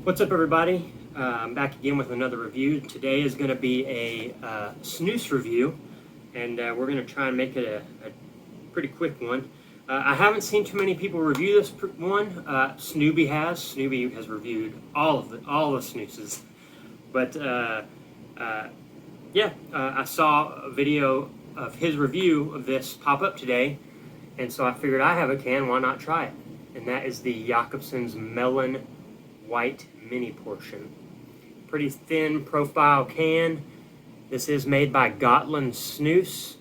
What's up, everybody? I'm back again with another review. Today is going to be a Snus review, and we're going to try and make it a pretty quick one. I haven't seen too many people review this one. Snooby has. Snooby has reviewed all the Snooses, but I saw a video of his review of this pop up today, and so I figured I have a can. Why not try it? And that is the Jakobsson's Melon White Mini Portion. Pretty thin profile can. This is made by Snus,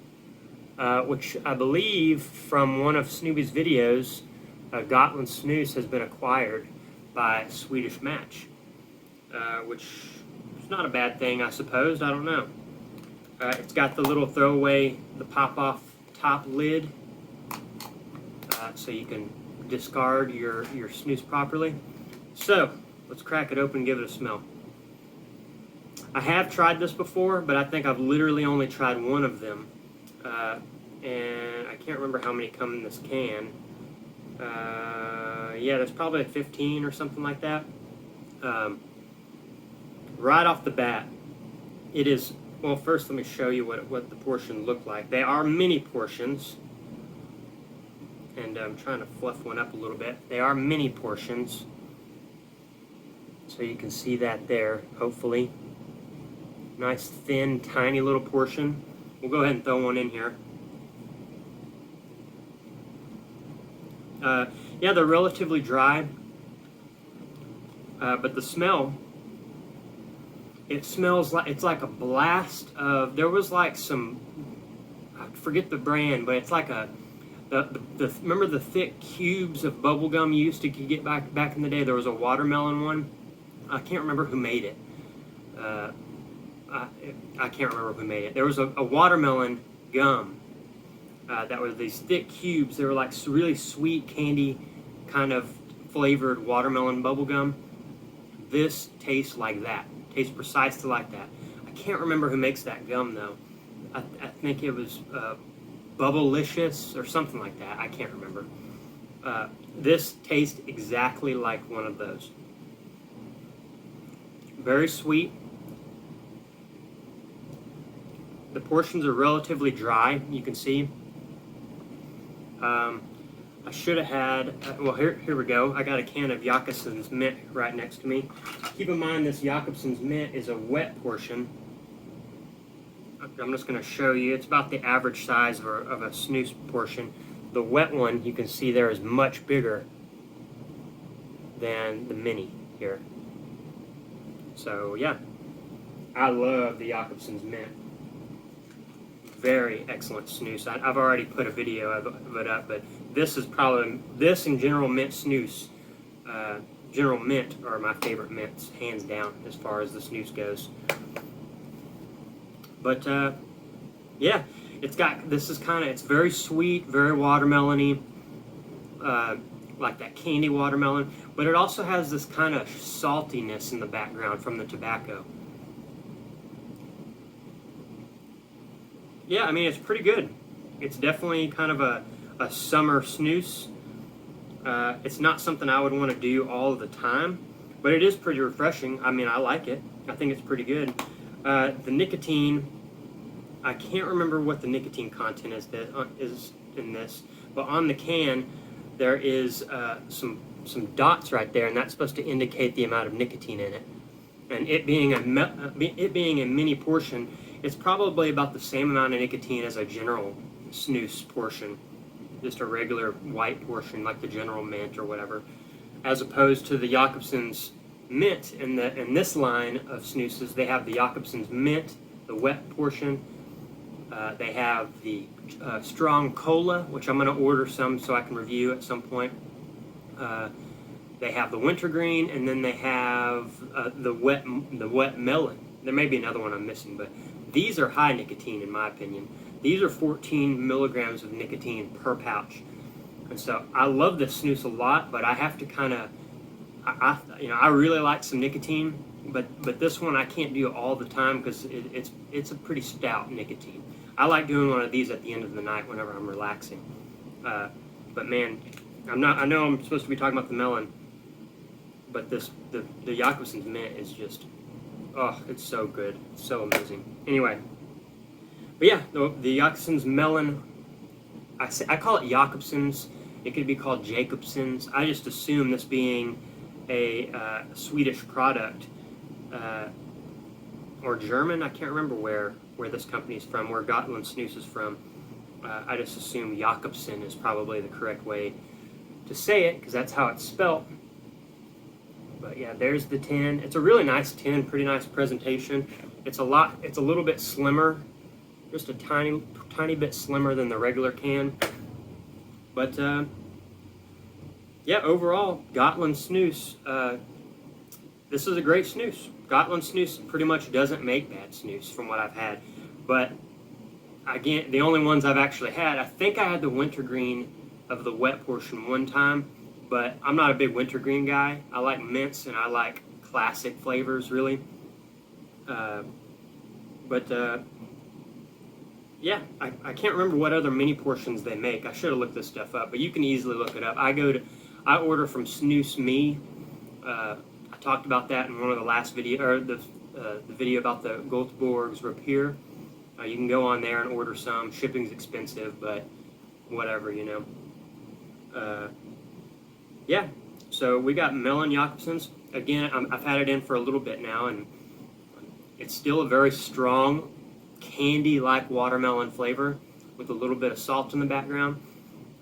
which I believe from one of Snooby's videos, Snus has been acquired by Swedish Match, which is not a bad thing, I suppose. I don't know. It's got the little throwaway, the pop-off top lid, so you can discard your snus properly. So, let's crack it open and give it a smell. I have tried this before, but I think I've literally only tried one of them. And I can't remember how many come in this can. Yeah, there's probably 15 or something like that. Right off the bat, it is, well, first let me show you what the portion look like. They are mini portions. And I'm trying to fluff one up a little bit. They are mini portions. So you can see that there, hopefully. Nice, thin, tiny little portion. We'll go ahead and throw one in here. Yeah, they're relatively dry. But the smell, it smells like, it's like a blast of, there was like some, I forget the brand, but it's like a, remember the thick cubes of bubble gum you used to get back in the day? There was a watermelon one. I can't remember who made it. I can't remember who made it. There was a watermelon gum that was these thick cubes. They were like really sweet candy kind of flavored watermelon bubble gum. This tastes like that. Tastes precisely like that. I can't remember who makes that gum though. I think it was Bubblicious or something like that. I can't remember. This tastes exactly like one of those. Very sweet. The portions are relatively dry, you can see. I should have had, well, here we go. I got a can of Jakobsson's Mint right next to me. Keep in mind this Jakobsson's Mint is a wet portion. I'm just going to show you. It's about the average size of a snus portion. The wet one, you can see there, is much bigger than the mini here. So, yeah. I love the Jakobsson's Mint. Very excellent snus. I've already put a video of it up, but this is probably, this and General Mint Snus, General Mint are my favorite mints, hands down, as far as the snus goes. But, yeah, it's got, this is kind of, it's very sweet, very watermelon-y, like that candy watermelon, but it also has this kind of saltiness in the background from the tobacco. Yeah, I mean, it's pretty good. It's definitely kind of a summer snus. It's not something I would want to do all the time, but it is pretty refreshing. I mean, I like it. I think it's pretty good. The nicotine, I can't remember what the nicotine content is in this, but on the can there is some dots right there, and that's supposed to indicate the amount of nicotine in it. And it being a mini portion, it's probably about the same amount of nicotine as a general snus portion, just a regular white portion like the General Mint or whatever, as opposed to the Jakobsson's Mint. In this line of snooses, they have the Jakobsson's Mint, the wet portion. They have the strong cola, which I'm going to order some so I can review at some point. They have the wintergreen, and then they have the wet melon. There may be another one I'm missing, but these are high nicotine in my opinion. These are 14 milligrams of nicotine per pouch. And so I love this snus a lot, but I have to kind of, I really like some nicotine, but this one I can't do all the time because it's a pretty stout nicotine. I like doing one of these at the end of the night whenever I'm relaxing. But man, I know I'm supposed to be talking about the melon. but the Jakobsson's mint is just, oh, it's so good, it's so amazing. Anyway, but yeah, the Jakobsson's Melon, I call it Jakobsson's. It could be called Jakobsson's. I just assume this being a Swedish product, or German. I can't remember where this company is from, where Gotland Snus is from. I just assume Jakobsson is probably the correct way to say it, because that's how it's spelt. But yeah, there's the tin. It's a really nice tin, pretty nice presentation. It's a little bit slimmer, just a tiny bit slimmer than the regular can. But yeah, overall, Gotland Snus, this is a great snus. Gotland Snus pretty much doesn't make bad snus from what I've had. But again, the only ones I've actually had, I think I had the wintergreen of the wet portion one time, but I'm not a big wintergreen guy. I like mints and I like classic flavors, really. Yeah, I can't remember what other mini portions they make. I should have looked this stuff up, but you can easily look it up. I order from Snus Me. I talked about that in one of the last video, or the video about the Göteborgs Rapier. You can go on there and order some. Shipping's expensive, but whatever, you know. Yeah, so we got Melon Jakobsson's. Again, I've had it in for a little bit now, and it's still a very strong candy-like watermelon flavor with a little bit of salt in the background.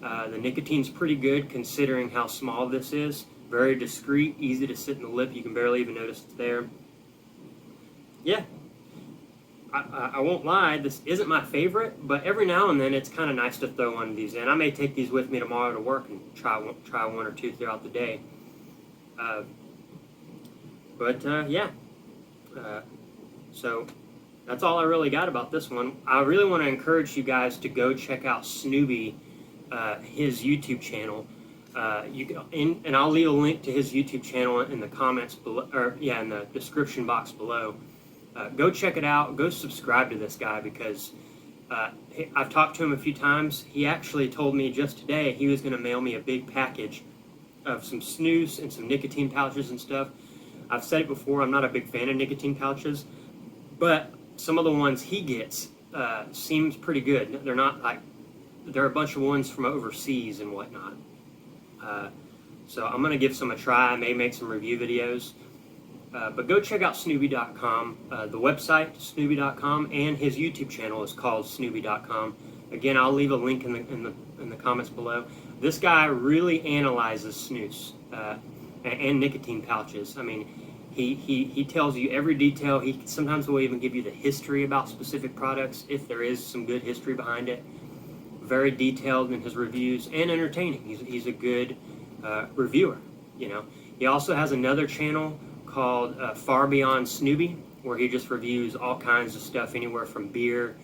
The nicotine's pretty good considering how small this is. Very discreet, easy to sit in the lip. You can barely even notice it's there. Yeah, I won't lie, this isn't my favorite, but every now and then it's kind of nice to throw one of these in. I may take these with me tomorrow to work and try one or two throughout the day. Yeah. So that's all I really got about this one. I really want to encourage you guys to go check out Snooby, his YouTube channel. And I'll leave a link to his YouTube channel in the comments below, or yeah, in the description box below. Go check it out. Go subscribe to this guy, because I've talked to him a few times. He actually told me just today he was going to mail me a big package of some snus and some nicotine pouches and stuff. I've said it before, I'm not a big fan of nicotine pouches, but some of the ones he gets seems pretty good. They're not like, there are a bunch of ones from overseas and whatnot. So I'm going to give some a try. I may make some review videos. But go check out Snooby.com. The website, Snooby.com, and his YouTube channel is called Snooby.com. Again, I'll leave a link in the comments below. This guy really analyzes snus and nicotine pouches. I mean, he tells you every detail. He sometimes will even give you the history about specific products, if there is some good history behind it. Very detailed in his reviews and entertaining. He's a good reviewer, you know. He also has another channel called Far Beyond Snooby, where he just reviews all kinds of stuff, anywhere from beer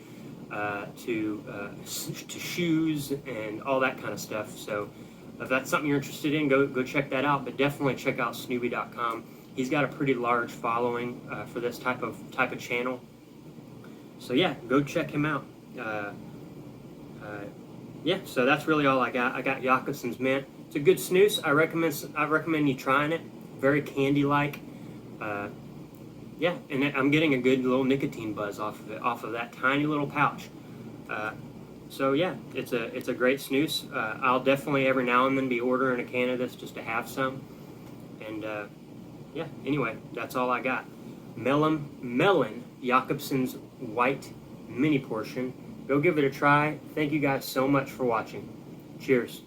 to shoes and all that kind of stuff. So if that's something you're interested in, go check that out. But definitely check out Snooby.com. He's got a pretty large following for this type of channel. So yeah, go check him out. Yeah, so that's really all I got. I got Jakobsson's Mint. It's a good snus. I recommend you trying it. Very candy-like. Yeah, and I'm getting a good little nicotine buzz off of it, off of that tiny little pouch. So yeah, it's a great snus. I'll definitely every now and then be ordering a can of this just to have some. And yeah, anyway, that's all I got. Melon Jakobsson's white mini portion. Go give it a try. Thank you guys so much for watching. Cheers.